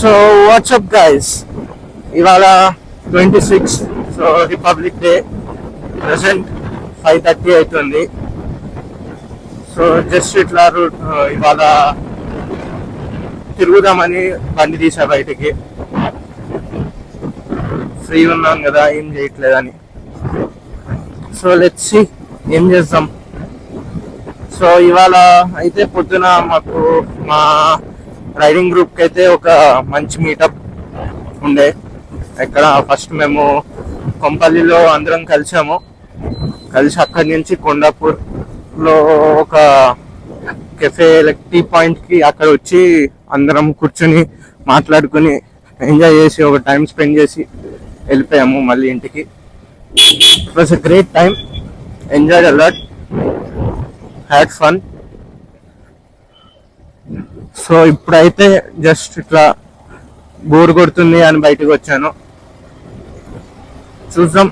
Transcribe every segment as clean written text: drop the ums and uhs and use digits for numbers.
So WhatsApp guys, ఇవాళ 26, so republic day. Present 5:30 అవుతుంది. So just ఇట్లా ఇవాళ తిరుగుదామని బండి తీసా బయటికి. ఫ్రీ ఉన్నాం కదా, ఏం చేయట్లేదని. సో లెట్స్ సీ ఏం చేద్దాం. సో ఇవాళ అయితే పొద్దున మాకు మా రైడింగ్ గ్రూప్కి అయితే ఒక మంచి మీటప్ ఉండే. ఇక్కడ ఫస్ట్ మేము కొంపల్లిలో అందరం కలిసాము. కలిసి అక్కడి నుంచి కొండాపూర్లో ఒక కెఫే టీ పాయింట్కి అక్కడ వచ్చి అందరం కూర్చొని మాట్లాడుకుని ఎంజాయ్ చేసి ఒక టైం స్పెండ్ చేసి వెళ్ళిపోయాము మళ్ళీ ఇంటికి. It was a great time, enjoyed a lot, had fun. So ఇప్పుడైతే జస్ట్ ఇట్లా బోర్ కొడుతుంది అని బయటకు వచ్చాను. చూద్దాం.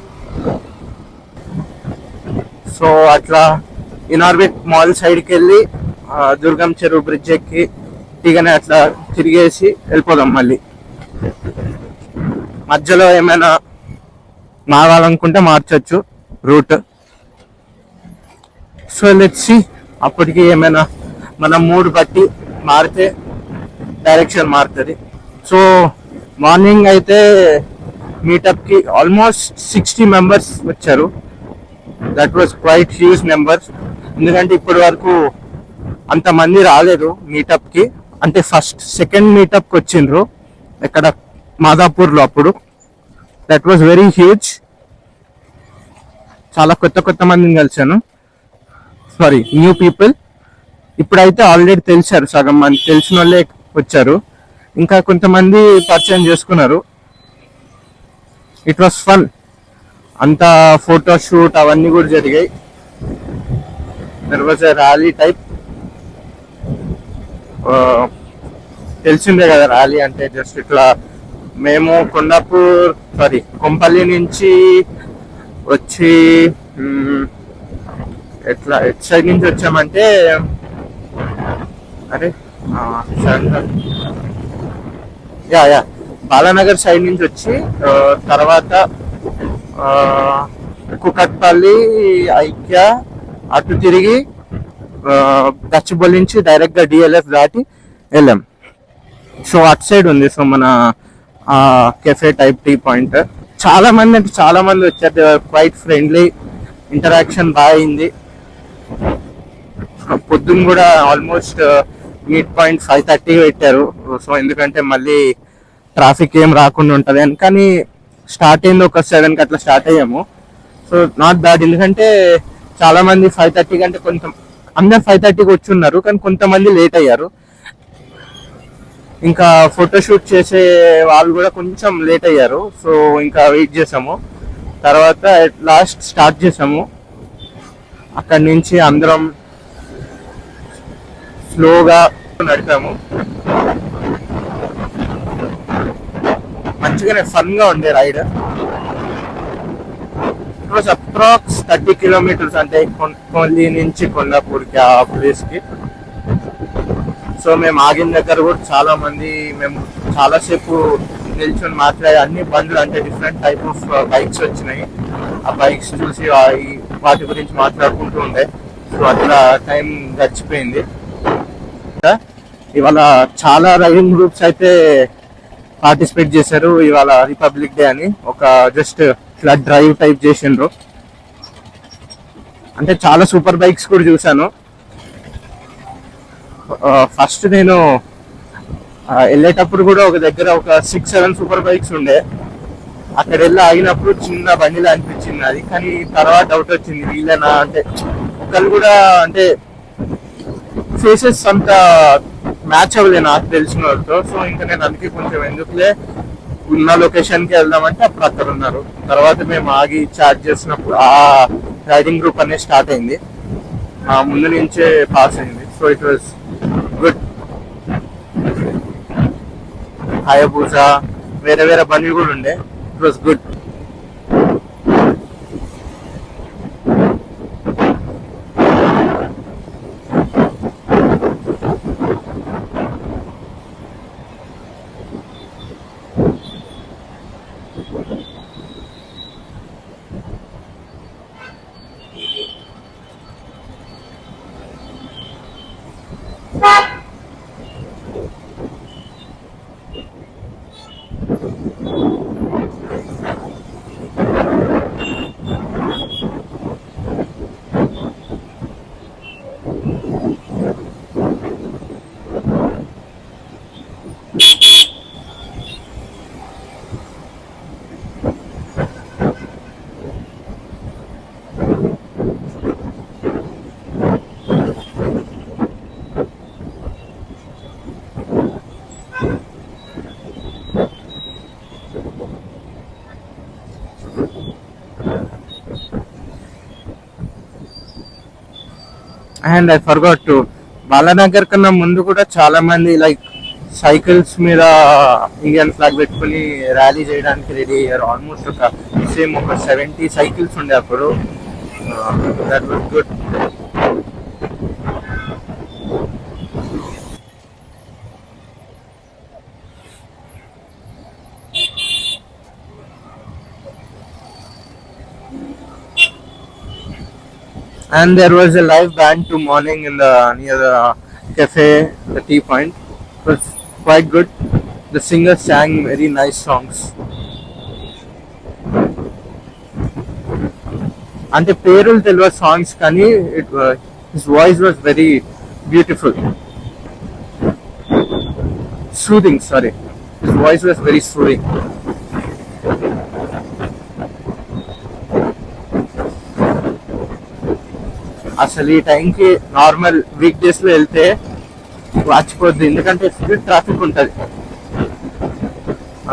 సో అట్లా ఇనార్బిట్ మాల్ సైడ్కి వెళ్ళి దుర్గం చెరువు బ్రిడ్జ్ ఎక్కి దిగనే అట్లా తిరిగేసి వెళ్ళిపోదాం మళ్ళీ. మధ్యలో ఏమైనా మారాలనుకుంటే మార్చచ్చు రూట్. సో లెట్స్ సీ, అప్పటికి ఏమైనా మన మూడ్ బట్టి మారితే డైరెక్షన్ మారుతుంది. సో మార్నింగ్ అయితే మీటప్కి ఆల్మోస్ట్ 60 మెంబర్స్ వచ్చారు. That was quite huge numbers. ఎందుకంటే ఇప్పటి వరకు అంతమంది రాలేదు మీటప్కి. అంటే సెకండ్ మీటప్కి వచ్చిండ్రు ఇక్కడ మాదాపూర్లో. అప్పుడు దట్ వాజ్ వెరీ హ్యూజ్. చాలా కొత్త మందిని కలిసాను. Sorry, new people. ఇప్పుడైతే ఆల్రెడీ తెలిసారు, సగం మంది తెలిసిన వాళ్ళే వచ్చారు. ఇంకా కొంతమంది పరిచయం చేసుకున్నారు. It was fun. అంతా ఫోటో షూట్ అవన్నీ కూడా జరిగాయి. There was a rally type. తెలిసిందే కదా ర్యాలీ అంటే. జస్ట్ ఇట్లా మేము కొంపల్లి నుంచి వచ్చి ఎట్లా ఎట్ సైడ్ నుంచి వచ్చామంటే, అరే బాలానగర్ సైడ్ నుంచి వచ్చి తర్వాత కుకట్పల్లి, ఐక్య అటు తిరిగి గచ్చిబౌలి నుంచి డైరెక్ట్ గా డిఎల్ఎఫ్ దాటి వెళ్ళాం. సో అటు సైడ్ ఉంది. సో మన కెఫే టైప్ టీ పాయింట్. చాలా మంది వచ్చారు. క్వైట్ ఫ్రెండ్లీ, ఇంటరాక్షన్ బాగా అయింది. పొద్దున్న కూడా ఆల్మోస్ట్ మీట్ పాయింట్ 5:30 పెట్టారు. సో ఎందుకంటే మళ్ళీ ట్రాఫిక్ ఏం రాకుండా ఉంటుంది అని. కానీ స్టార్ట్ అయింది ఒక 7కి అట్లా స్టార్ట్ అయ్యాము. So not bad. ఎందుకంటే చాలా మంది 5:30 కంటే అందరు 5:30కి వచ్చి ఉన్నారు, కానీ కొంతమంది లేట్ అయ్యారు. ఇంకా ఫోటోషూట్ చేసే వాళ్ళు కూడా కొంచెం లేట్ అయ్యారు. సో ఇంకా వెయిట్ చేసాము. తర్వాత లాస్ట్ స్టార్ట్ చేసాము. అక్కడి నుంచి అందరం స్లోగా నడిపాము. మంచిగానే ఫన్ గా ఉండే ride. It was approx 30 kilometres, అంటే కొల్లి నుంచి కొండాపూర్కి ఆ ప్లేస్ కి. సో మేము ఆగిన దగ్గర కూడా మేము చాలాసేపు నిల్చొని మాట్లాడే అన్ని బండ్లు, అంటే డిఫరెంట్ టైప్ ఆఫ్ బైక్స్ వచ్చినాయి. ఆ బైక్స్ చూసి వాటి గురించి మాట్లాడుకుంటూ ఉండే. సో అట్లా టైం గడిచిపోయింది. ఇవాళ చాలా రైడింగ్ గ్రూప్స్ అయితే పార్టిసిపేట్ చేశారు. ఇవాళ రిపబ్లిక్ డే అని ఒక జస్ట్ ఇట్లా డ్రైవ్ టైప్ చేసిండ్రు. అంటే చాలా సూపర్ బైక్స్ కూడా చూసాను. ఫస్ట్ నేను వెళ్ళేటప్పుడు కూడా ఒక దగ్గర ఒక 6-7 సూపర్ బైక్స్ ఉండే. అక్కడ వెళ్ళి ఆగినప్పుడు చిన్న బండిలా అనిపించింది అది. కానీ తర్వాత డౌట్ వచ్చింది, వీళ్ళేనా అంటే. ఒకళ్ళు కూడా అంటే ఫేసెస్ అంత మ్యాచ్ అవ్వలేదు నాకు తెలిసిన వాళ్ళతో. సో ఇంకా నేను అందుకే కొంచెం ఎందుకులే ఉన్న లొకేషన్కి వెళ్దామంటే అప్పుడు అక్కడ ఉన్నారు. తర్వాత మేము ఆగి చార్జ్ చేసినప్పుడు ఆ రైడింగ్ గ్రూప్ అనేది స్టార్ట్ అయింది. ముందు నుంచే పాస్ అయింది. So it was good. Hayabusa, వేరే బండ్లు కూడా ఉండే. It was good. And I forgot to, Balanagar కన్నా ముందు కూడా చాలా మంది లైక్ సైకిల్స్ మీద ఇండియన్ ఫ్లాగ్ పెట్టుకుని ర్యాలీ చేయడానికి రెడీ అయ్యారు. ఆల్మోస్ట్ ఒక సేమ్ ఒక 70 సైకిల్స్ ఉండే అప్పుడు. That was good. And there was a live band to morning in the near the cafe, the tea point. It was quite good. The singer sang very nice songs. అంటే పేరులు తెలియదు songs, కానీ his voice was very beautiful, soothing. Sorry, his voice was very soothing. అసలు ఈ టైంకి normal week days లో వెళ్తే వాచిపోద్ది, ఎందుకంటే ఫుల్ ట్రాఫిక్ ఉంటుంది.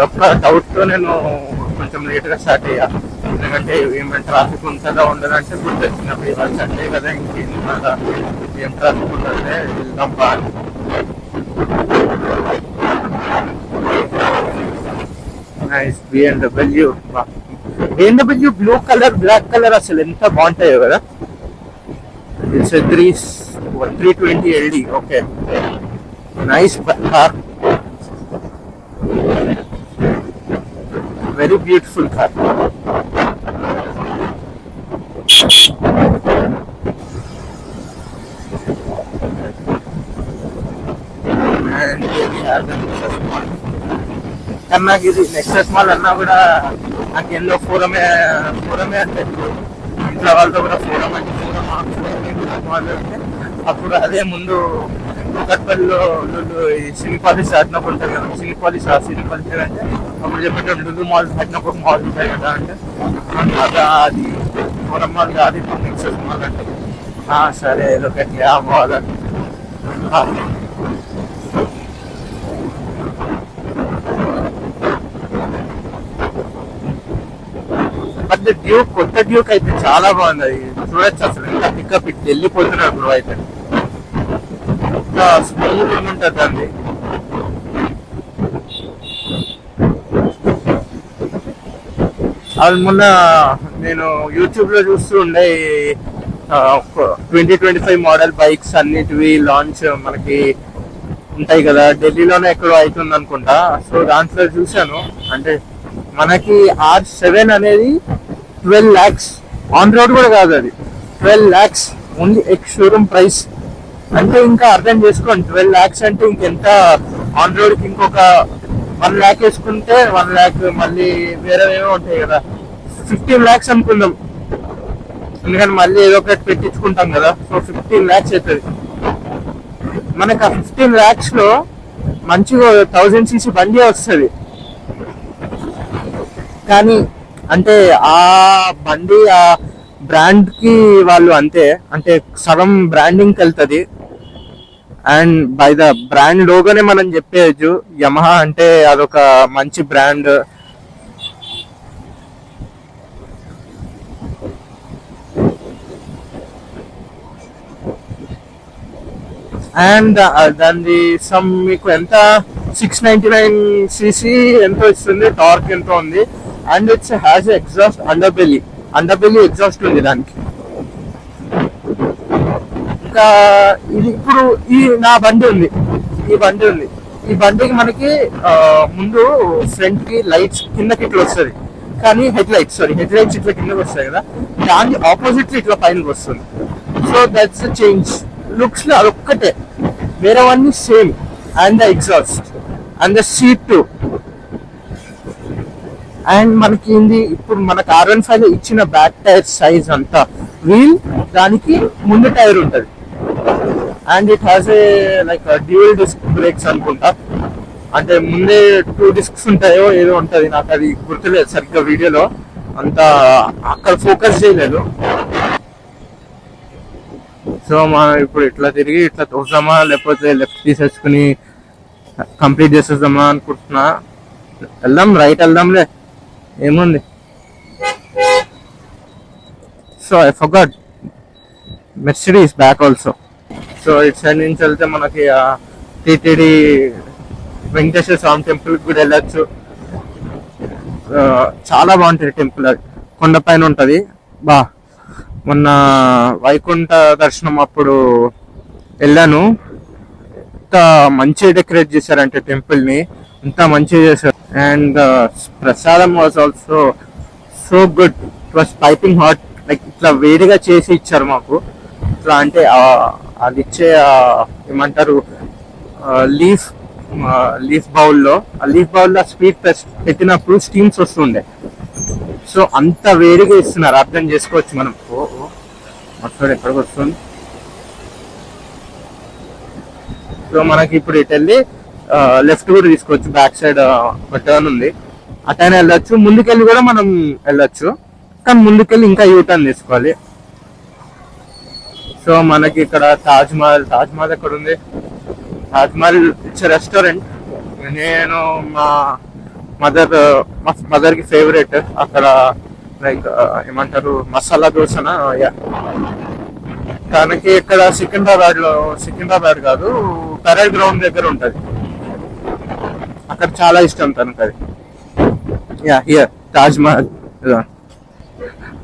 ఒక్క డౌట్ తో నేను కొంచెం లేట్ గా స్టార్ట్ అయ్యా, ఎందుకంటే ఏమైనా ట్రాఫిక్ ఉంటుందా ఉండదంటే గుర్తొచ్చినప్పుడు ఇవాళ సండే కదా, ఇంకేం కదా ఏం ట్రాఫిక్ ఉంటుంది వెళ్దాం బా. Nice BMW. BMW blue colour black colour అసలు ఎంత బాగుంటాయో కదా. It's a 320 LD. Okay, nice car, very beautiful car. And here we have the Nexus Mall. Kannagiri Nexus Mall అన్నా కూడా నాకు ఎన్నో ఫోరమే అంటే ఇంట్లో వాళ్ళతో కూడా ఫోరం అంటే అప్పుడు అదే ముందు కుకట్పల్లిలో సినిపాలి స్టార్ట్నప్పుడు ఉంటుంది కదా, సినిపాలి అంటే అప్పుడు చెప్పేటప్పుడు లులు మాల్స్ పెట్టినప్పుడు మాల్స్ ఉంటాయి కదా, అంటే అది ఫోరం మాల్ కాదు, ఇప్పుడు నెక్సస్ మాల్ అంటే సరే ఏదో ఒకటి ఆ మాల్ అంటే. బట్ డ్యూక్, కొత్త డ్యూక్ అయితే చాలా బాగుంది. చూడొచ్చు అసలు ఎంత పికప్ ఇట్ వెళ్ళిపోతున్నారు బ్రో. అయితే ఇంకా స్మూత్ ఉంటుంది అండి. అది మొన్న నేను యూట్యూబ్ లో చూస్తూ ఉండే 2025 మోడల్ బైక్స్ అన్నిటివి లాంచ్ మనకి ఉంటాయి కదా, ఢిల్లీలోనే ఎక్కడో అవుతుంది అనుకుంటా. సో దాంట్లో చూసాను, అంటే మనకి R7 అనేది 12 lakhs ఆన్ రోడ్ కూడా కాదు, అది 12 lakhs only ex showroom price. అంటే ఇంకా అర్థం చేసుకోండి, 12 lakhs అంటే ఇంకెంత ఆన్ రోడ్కి ఇంకొక 1 lakh వేసుకుంటే 1 lakh మళ్ళీ వేరే ఏమో ఉంటాయి కదా, 15 lakhs అనుకుందాం, ఎందుకంటే మళ్ళీ ఏదో ఒకటి పెట్టించుకుంటాం కదా. సో 15 lakhs అవుతుంది మనకు. ఆ 15 lakhs లో మంచిగా 1000cc బండి వస్తుంది. కానీ అంటే ఆ బండి ఆ బ్రాండ్ కి వాళ్ళు అంతే, అంటే సగం బ్రాండింగ్కి వెళ్తుంది. అండ్ బై ద బ్రాండ్ లోగానే మనం చెప్పేయచ్చు యమహా అంటే అదొక మంచి బ్రాండ్. అండ్ దాన్ని సమ్ మీకు ఎంత 699cc ఎంతో ఇస్తుంది, టార్క్ ఎంతో ఉంది. And it's has exhaust underbelly exhaust ఉంది దానికి. ఇంకా ఇది ఇప్పుడు నా బండి ఉంది, ఈ బండికి మనకి ముందు ఫ్రంట్ కి లైట్స్ కిందకి ఇట్లా వస్తుంది, కానీ హెడ్ లైట్స్ ఇట్లా కిందకి వస్తాయి కదా, దాని ఆపోజిట్ ఇట్లా పైనకి వస్తుంది. సో దట్స్ చేంజ్ లుక్స్ లో అదొక్కటే, వేరేవన్నీ same. And the exhaust and the seat too. And మనకి ఇప్పుడు మనకు R15 లో ఇచ్చిన బ్యాక్ టైర్ సైజ్ అంతా, వీల్ దానికి ముందు టైర్ ఉంటుంది. And it has a like dual disc brakes అనుకుంటా, అంటే ముందే 2 discs ఉంటాయో ఏదో ఉంటది, నాకు అది గుర్తులేదు సరిగ్గా, వీడియోలో అంతా అక్కడ ఫోకస్ చేయలేదు. సో మనం ఇప్పుడు ఇట్లా తిరిగి ఇట్లా తోసామా లేకపోతే లెఫ్ట్ తీసేసుకుని కంప్లీట్ చేసేద్దామా అనుకుంటున్నా. రైట్ వెళ్దాంలే, ఏముంది. So I forgot Mercedes back also. So ఇటు సైడ్ నుంచి వెళ్తే మనకి టిటిడి వెంకటేశ్వర స్వామి టెంపుల్ కూడా వెళ్ళొచ్చు. చాలా బాగుంటుంది టెంపుల్, అది కొండపైన ఉంటది. మొన్న వైకుంఠ దర్శనం అప్పుడు వెళ్ళాను. ఎంత మంచిగా డెకరేట్ చేశారంటే టెంపుల్ ని, అంత మంచిగా చేశారు. అండ్ ప్రసాదం was also so good. It was piping hot, like ఇట్లా వేడిగా చేసి ఇచ్చారు మాకు. ఇట్లా అంటే అది ఇచ్చే ఏమంటారు లీఫ్ బౌల్లో, ఆ లీఫ్ బౌల్లో స్వీట్ పెట్టినప్పుడు స్టీమ్స్ వస్తుండే. సో అంత వేడిగా ఇస్తున్నారు, అర్థం చేసుకోవచ్చు మనం. అక్కడ ఎక్కడికి వస్తుంది. సో మనకి ఇప్పుడు ఇటు వెళ్ళి లెఫ్ట్ కూడా తీసుకోవచ్చు, బ్యాక్ సైడ్ ఒక టర్న్ ఉంది, అటైనా వెళ్ళొచ్చు. ముందుకెళ్ళి కూడా మనం వెళ్ళొచ్చు, కానీ ముందుకెళ్ళి ఇంకా యూటర్న్ తీసుకోవాలి. సో మనకి ఇక్కడ తాజ్ మహల్ ఎక్కడ ఉంది? Taj Mahal it's restaurant. నేను మా మదర్ కి ఫేవరెట్ అక్కడ, లైక్ ఏమంటారు మసాలా దోశనా. తనకి ఇక్కడ సికింద్రాబాద్ కాదు, పెరల్ గ్రౌండ్ దగ్గర ఉంటది, అక్కడ చాలా ఇష్టం తనకు అది. హియర్ తాజ్ మహల్.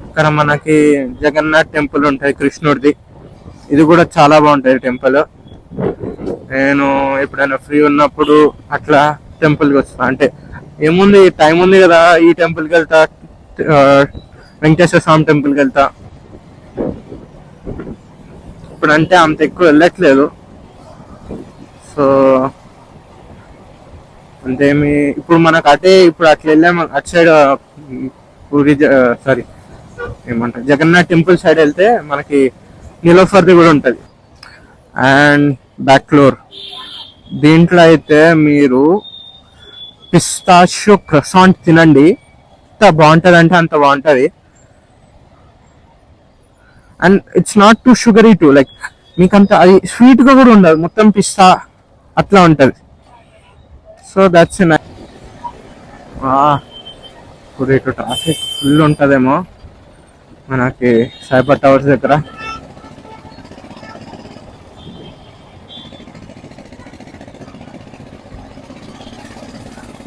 ఇక్కడ మనకి జగన్నాథ్ టెంపుల్ ఉంటాయి, కృష్ణుడిది. ఇది కూడా చాలా బాగుంటది టెంపుల్. నేను ఎప్పుడైనా ఫ్రీ ఉన్నప్పుడు అట్లా టెంపుల్కి వస్తా. అంటే ఏముంది, టైం ఉంది కదా, ఈ టెంపుల్కి వెళ్తా, వెంకటేశ్వర స్వామి టెంపుల్కి వెళ్తా. ఇప్పుడంటే అంత ఎక్కువ వెళ్ళట్లేదు. సో అంతేమి ఇప్పుడు మనకు ఇప్పుడు అట్లా వెళ్ళాము, అటు సైడ్ పూరి ఏమంటారు జగన్నాథ్ టెంపుల్ సైడ్ వెళ్తే మనకి నిలోఫర్ది కూడా ఉంటుంది. అండ్ బ్యాక్లోర్ దీంట్లో అయితే మీరు పిస్తాషియో క్రసాంట్ తినండి, ఎంత బాగుంటుంది అంటే అంత బాగుంటుంది. And it's not two sugary two, like మీకు అంత అది స్వీట్ గా కూడా ఉండదు, మొత్తం పిస్తా అట్లా ఉంటది. సో దట్స్ ఇప్పుడు ఇటు ట్రాఫిక్ ఫుల్ ఉంటదేమో మనకి సైబర్ టవర్స్ దగ్గర.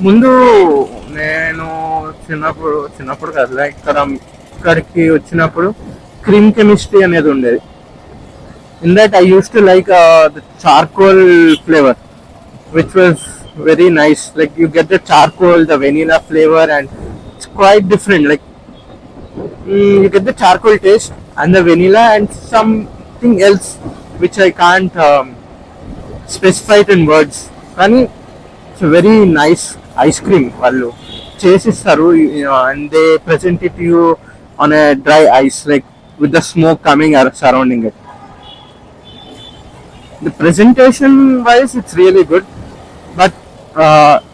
ముందు నేను చిన్నప్పుడు కదా ఇక్కడికి వచ్చినప్పుడు క్రీమ్ కెమిస్ట్రీ అనేది ఉండేది. In that I use to like the charcoal flavour which was very nice. Like you get the charcoal, the vanilla flavor, and it's quite different. Like you get the charcoal taste and the vanilla and something else which I can't specify it in words. కానీ it's a very nice ice cream. వాళ్ళు చేసిస్తారు and they present it to you on a dry ice, like with the smoke coming surrounding it. The presentation wise it's really good, but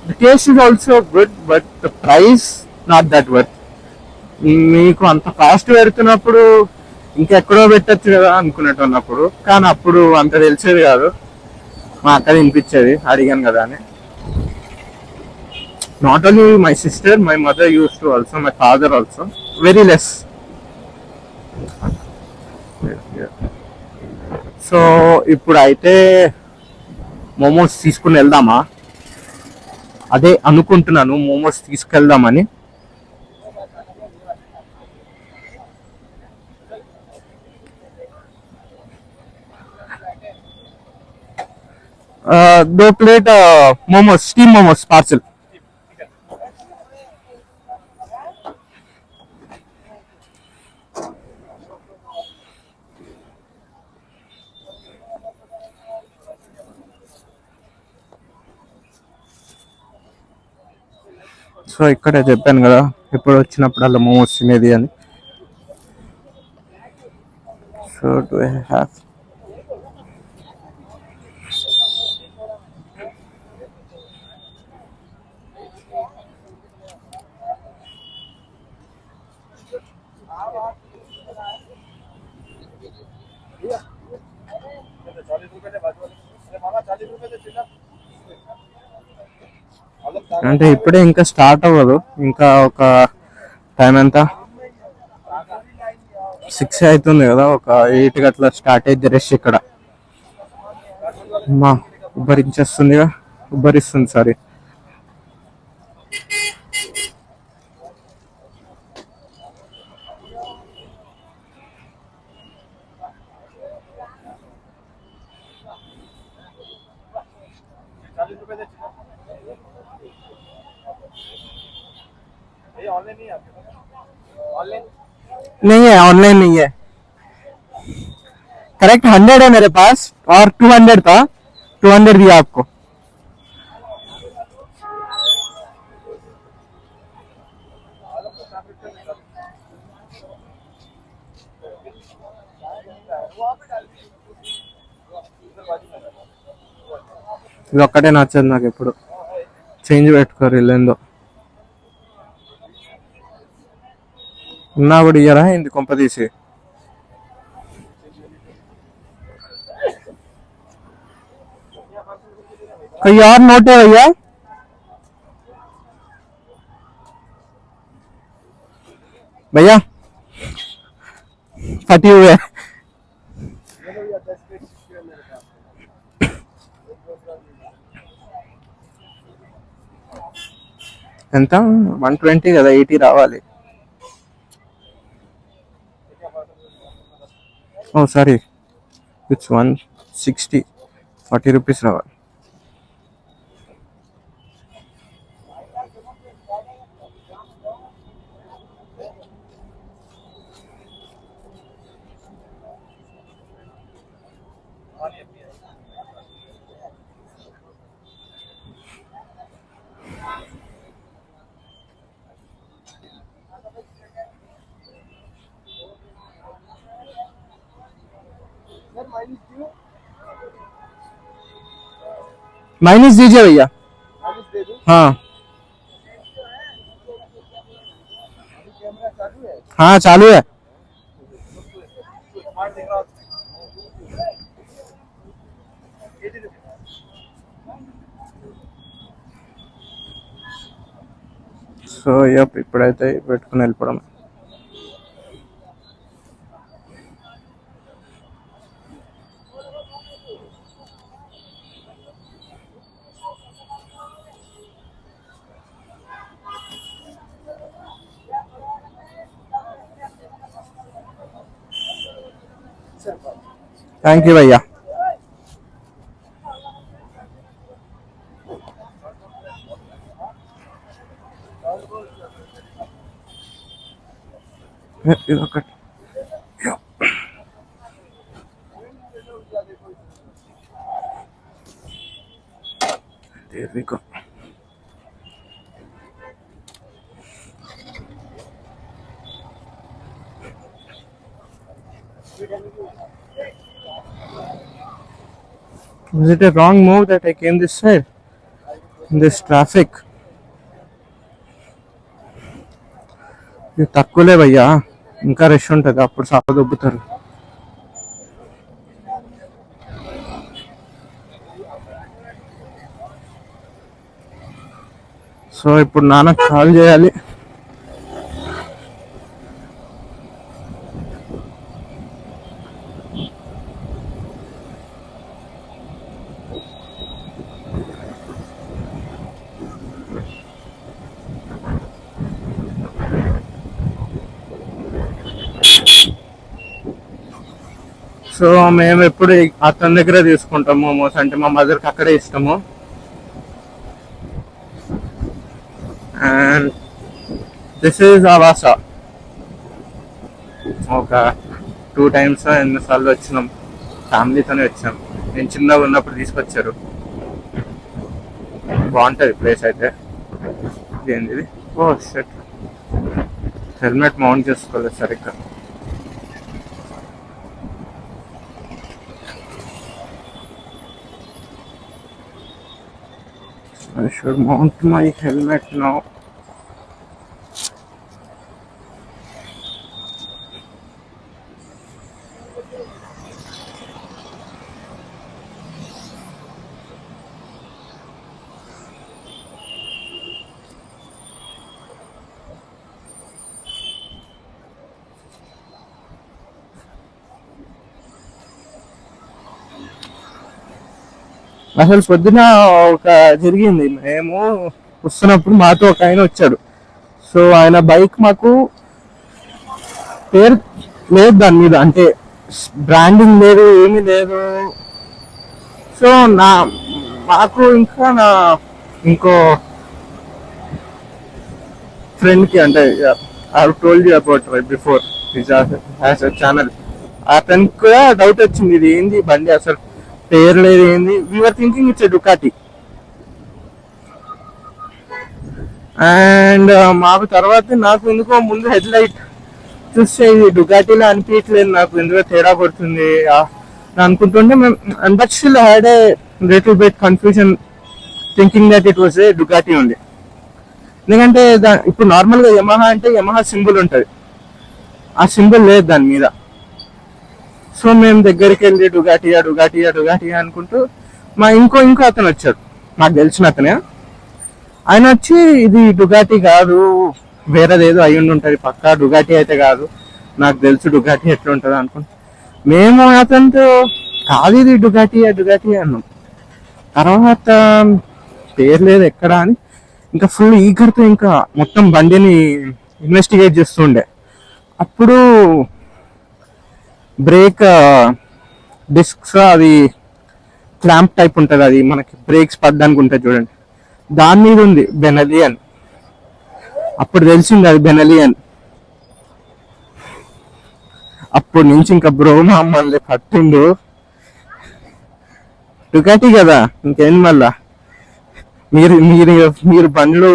the taste is also good, but the price not that worth. మీకు అంత cost పెడుతున్నప్పుడు ఇంకెక్కడో పెట్టచ్చు కదా అనుకున్నట్టు ఉన్నప్పుడు, కానీ అప్పుడు అంత తెలిసేది కాదు. మా అక్క వినిపించేది, అడిగాను కదా అని. Not only my sister, my mother use to also, my father also, very less. So ఇప్పుడు అయితే మోమోస్ తీసుకుని వెళ్దామా? అదే అనుకుంటున్నాను, మోమోస్ తీసుకెళ్దామని. दो plate momos, steam momos parcel. So ఇక్కడే చెప్పాను కదా ఎప్పుడు వచ్చినప్పుడల్లా మోమోస్ తినేది అని. సో డు ఐ హ్యావ్ అంటే ఇప్పుడే ఇంకా స్టార్ట్ అవ్వదు, ఇంకా ఒక టైం ఎంత 6 అవుతుంది కదా, ఒక 8 అట్లా స్టార్ట్ అయితే రష్ ఇక్కడ. మా ఉబ్బరించేస్తుందిగా, ఉబ్బరిస్తుంది సారీ. नहीं है, ऑनलाइन नहीं है. करेक्ट 100 है मेरे पास और 200 था, 200 दिया आपको. ఇది ఒక్కటే నచ్చదు నాకు ఎప్పుడు. చేంజ్ పెట్టుకోరు ఇల్లేందో. ఉన్నా కూడా ఇయ్యరా ఇంది కొంప తీసి. कोई और नोट है भैया? भैया फटी हुई है. ఎంత 120 కదా, 80 రావాలి. ఓ సారీ, ఇట్స్ 160, 40 రూపీస్ రావాలి. माइनस दीजिए भैया. हाँ हाँ चालू है. సో ఇప్పుడైతే పెట్టుకుని వెళ్ళిపోవడం. థ్యాంక్ యూ భయ్యా. ఇదొకటి. There we go. Was it a wrong move that I came this side in this traffic? ఇది తక్కువలే భయ్యా, ఇంకా రష్ ఉంటుంది, అప్పుడు చాలా దొబ్బుతారు. సో ఇప్పుడు నాన్నకు కాల్ చేయాలి. సో మేము ఎప్పుడు అతని దగ్గరే తీసుకుంటాము మోమోస్, అంటే మా మదర్కి అక్కడే ఇష్టము. అండ్ దిస్ ఈజ్ ఆవాస. ఒక 2 times ఎన్నిసార్లు వచ్చినాం, ఫ్యామిలీతోనే వచ్చాం. నేను చిన్నగా ఉన్నప్పుడు తీసుకొచ్చారు. బాగుంటుంది ప్లేస్ అయితే. ఏంటిది, ఓ షట్, హెల్మెట్ మౌంట్ చేసుకోలేదు సరిగ్గా. I should mount my helmet now. అసలు పొద్దున ఒక జరిగింది, మేము వస్తున్నప్పుడు మాతో ఒక ఆయన వచ్చాడు. సో ఆయన బైక్ మాకు పేరు లేదు దాని మీద, అంటే బ్రాండింగ్ లేదు, ఏమీ లేదు. సో మాకు ఇంకా ఇంకో ఫ్రెండ్కి, అంటే I told you about right before has a channel, అతనికి కూడా డౌట్ వచ్చింది, ఇది ఏంది బండి అసలు పేరు లేదు ఏంది. We're thinking it's Ducati. And మాకు తర్వాత నాకు ఎందుకో ముందు హెడ్ లైట్ చూస్తే ఇది డుకాటీలో అనిపించలేదు, నాకు ఎందుకో తేడా కొడుతుంది అనుకుంటుంటే మేము, but still had a little bit confusion thinking that it was a Ducati ఉంది. ఎందుకంటే ఇప్పుడు నార్మల్గా యమహా అంటే యమహా సింబల్ ఉంటుంది, ఆ సింబల్ లేదు దాని మీద. సో మేము దగ్గరికి వెళ్ళి డుగాటియా డుగాటియా డుగాటియా అనుకుంటూ ఇంకో అతను వచ్చాడు, నాకు తెలిసిన అతనే. ఆయన వచ్చి ఇది డుగాటి కాదు, వేరేదేదో అయి ఉంటుంది పక్కా, డుగాటి అయితే కాదు, నాకు తెలుసు డుగాటి ఎట్లుంటుంది అనుకుంటా. మేము అతనితో కాదు ఇది డుగాటియా అన్నాం. తర్వాత పేరు లేదు ఎక్కడ అని ఇంకా ఫుల్ ఈగర్తో ఇంకా మొత్తం బండిని ఇన్వెస్టిగేట్ చేస్తుండే. అప్పుడు బ్రేక్ డిస్క్స్ అది క్లాంప్ టైప్ ఉంటుంది, అది మనకి బ్రేక్స్ పడ్డానికి ఉంటుంది చూడండి, దాని మీద ఉంది బెనలియన్. అప్పుడు తెలిసింది అది బెనలియన్. అప్పటి నుంచి ఇంకా బ్రో మమ్మల్ని పట్టిండు, డుకాటి కదా ఇంకేంది మళ్ళా, మీరు మీరు మీరు బండ్లు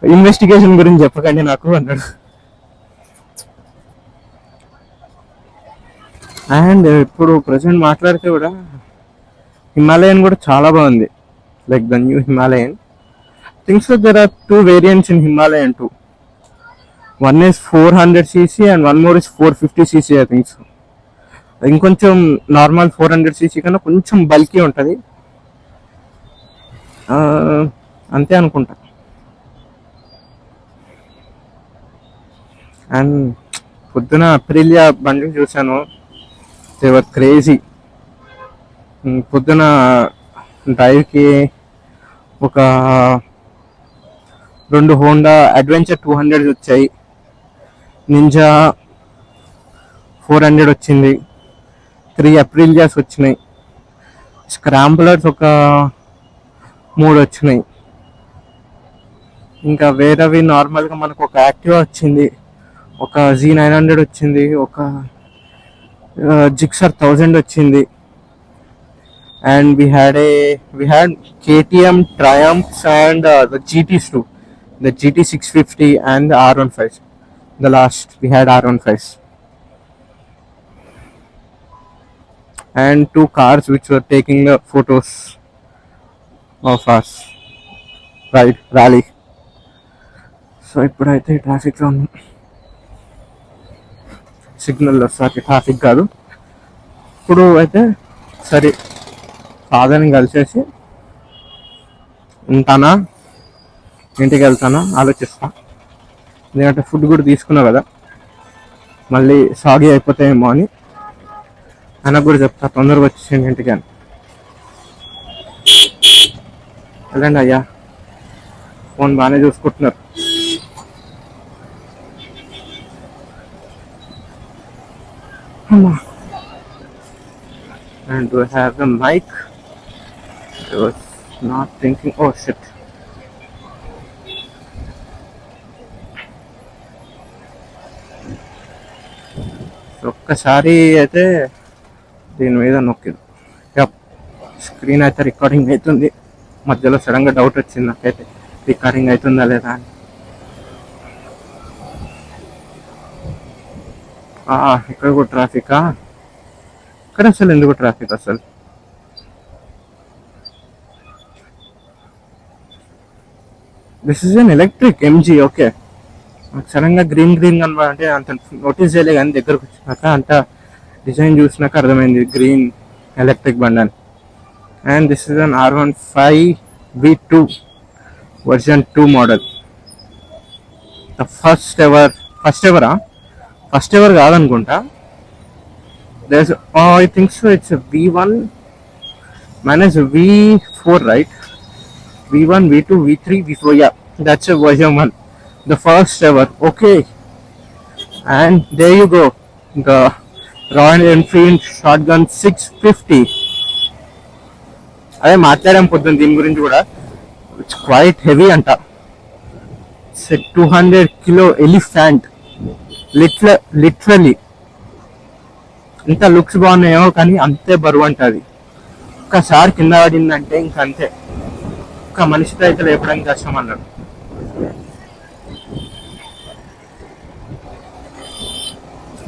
ఇన్వెస్టిగేషన్ గురించి చెప్పకండి నాకు అన్నాడు. అండ్ ఇప్పుడు ప్రజెంట్ మాట్లాడితే కూడా హిమాలయన్ కూడా చాలా బాగుంది, like the new Himalayan. Thinks there are 2 variants in Himalayan 2. One is 400cc and one more is 450cc, I think so. ఇంకొంచెం నార్మల్ 400cc కన్నా కొంచెం బల్కీ ఉంటుంది, అంతే అనుకుంటా. అండ్ పొద్దున అప్రిలియా బండి చూశాను, దే వర్ క్రేజీ. పొద్దున డ్రైవ్కి ఒక 2 హోండా అడ్వెంచర్ 200 వచ్చాయి, నింజా 400 వచ్చింది, 3 అప్రిలియాస్ వచ్చినాయి, స్క్రాంబ్లర్స్ ఒక 3 వచ్చినాయి, ఇంకా వేరేవి నార్మల్గా మనకు ఒక యాక్టివా వచ్చింది, ఒక Z900 వచ్చింది, ఒక జిక్సర్ 1000 వచ్చింది. And we had KTM Triumphs and the GTs too, the GT 650 and the R15. The last we had R15 and 2 cars which were taking the photos of us rally. So ఇప్పుడైతే traffic లో ఉన్నాం, signal వస్తాకి traffic కాదు. ఇప్పుడు అయితే సరే ఫాదర్ని కలిసేసి ఉంటానా ఇంటికి వెళ్తానా ఆలోచిస్తా, ఎందుకంటే ఫుడ్ కూడా తీసుకున్నా కదా, మళ్ళీ సాగి అయిపోతాయేమో అని ఆయనకు కూడా చెప్తా తొందరగా వచ్చేసింది ఇంటికి అని. వెళ్ళండి అయ్యా, ఫోన్ బాగానే చూసుకుంటున్నారు. And do I have a mic? I was not thinking. Oh shit. ఒక్కసారి అయితే దీని మీద నొక్కింది, స్క్రీన్ అయితే రికార్డింగ్ అవుతుంది. మధ్యలో సడన్గా డౌట్ వచ్చింది నాకైతే, రికార్డింగ్ అవుతుందా లేదా అని. ఇక్కడ కూడా ట్రాఫికా? ఇక్కడ అసలు ఎందుకు ట్రాఫిక్ అసలు? This is an electric MG. Okay, సడన్గా గ్రీన్ కనబడంటే అంత నోటీస్ చేయలే, కానీ దగ్గరకు వచ్చినాక అంత డిజైన్ చూసినాక అర్థమైంది గ్రీన్ ఎలక్ట్రిక్ బండి అని. And this is an R15 V2 version 2 model. The first ever కాదనుకుంటా. I think so, it's a V1 Mine is V4, right? V1, V2, V3, V4. Yeah, that's a version 1. The first ever. Okay. And there you go. The Royal Enfield Shotgun 650. అదే మాట్లాడాం పొద్దున్న దీని గురించి కూడా. It's quite heavy అంట. It's 200 kilo elephant. Literally ఇంత looks బాగున్నాయో కానీ అంతే బరువు అంటది. ఒక్కసారి కింద పడిందంటే ఇంకంతే. ఒక్క మనిషితో అయితే లేపడానికి కష్టం అన్నాడు.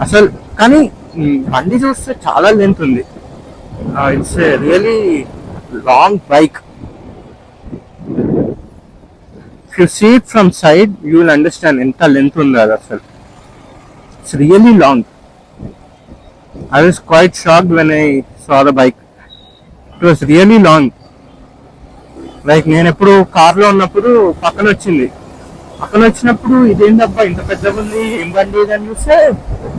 అసలు కానీ బండి చూస్తే చాలా లెంత్ ఉంది. It's really long bike. If you see it from side you will understand ఎంత లెంత్ ఉంది అది అసలు. It's really long. I was quite shocked when I saw the bike. It was really long. Like నేను ఎప్పుడు కార్లో ఉన్నప్పుడు పక్కన వచ్చినప్పుడు ఇదేంటబ్బా ఇంత పెద్దగా ఉంది, ఏం బండి అని చూస్తే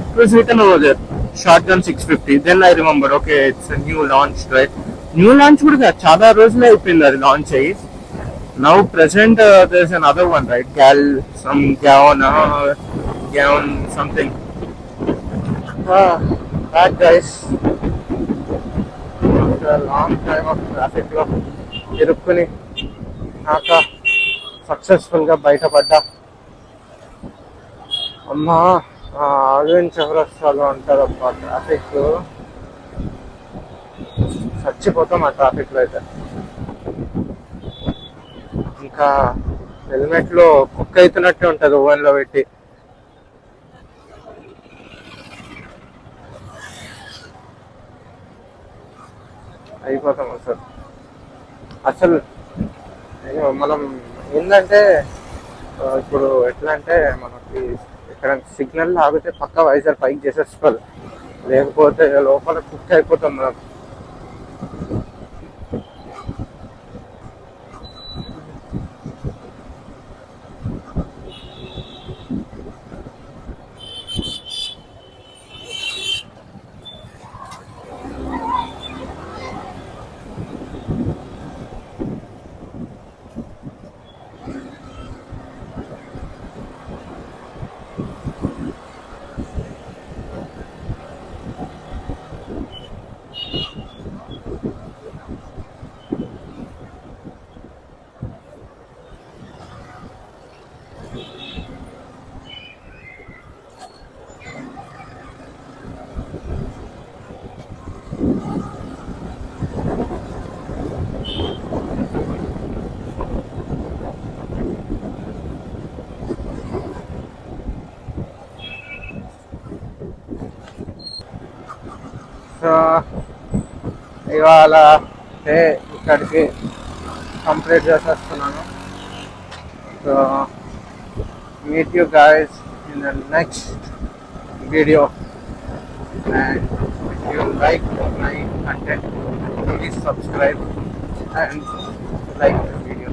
it was written over there Shotgun 650. Then I remember, okay, it's a new launch, right? New launch కూడా కాదు, చాలా రోజులే అయిపోయింది అది లాంచ్ అయ్యి. Now present there's another one, right? Gaon something. That guys, after a long time of traffic లో ఇరుక్కుని నాక successful గా బయటపడ్డా. అమ్మా ఆల్విన్ చౌరస్తాలో ఉంటారు అబ్బా ట్రాఫిక్, చచ్చిపోతాం ఆ ట్రాఫిక్ లో అయితే. ఇంకా హెల్మెట్ లో కుక్ అవుతున్నట్టే ఉంటది ఓవెన్ లో పెట్టి. అయిపోతాం అసలు మనం ఏంటంటే ఇప్పుడు ఎట్లా అంటే మనకి ఇక్కడ సిగ్నల్ ఆగితే పక్క వైజర్ పైకి చేసేసుకోవాలి, లేకపోతే లోపల కుక్ అయిపోతాం మనం. సో ఇవాళ ఇక్కడికి కంప్లీట్ చేసేస్తున్నాను. So meet you guys in the next video, and if you like my content please subscribe and like the video.